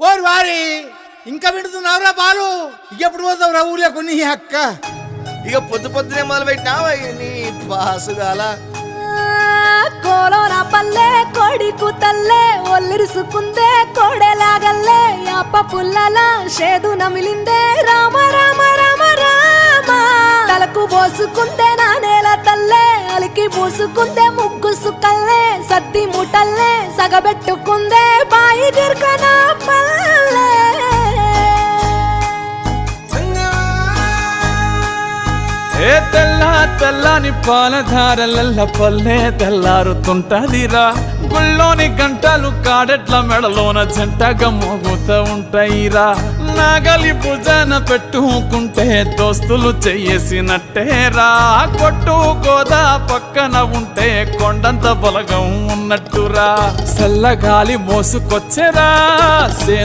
ఓరి వారి ఇంకా వింటున్నావురా బాలు ఎప్పుడు పోతావురా ఊర్లో కొన్ని అక్క ఇక పొద్దు పొద్దునే మొదలు పెట్టినావా నీ బాసుగాల కోలోన పల్లె కోడి కూతల్లే ఒల్లిరుసుకుందే కోడెలాగల్లే అప్ప పుల్లల షేదు నమిలిందే రామ రామ రామ రామ తలకు పోసుకుందే నా నేల తల్లే అలికి పూసుకుందే ముగ్గు సుక్కల్లే సద్ది ముటల్లే సగబెట్టుకుందే బాయి గిర్కన పల్లె ఏ తెల్ల తెల్లని పాలధారలల్ల పల్లె తెల్లారుతుంటదిరా గుళ్ళోని గంటలు కాడెట్ల మెడలోన జంటగా మోగుతూ ఉంటాయిరా నాగలి భుజాన పెట్టుకుంటే దోస్తులు చెయ్యేసినట్టేరా కొట్టు గోదా పక్కన ఉంటే కొండంత బలగం ఉన్నట్టురా చల్లగాలి మోసుకొచ్చెరా సేను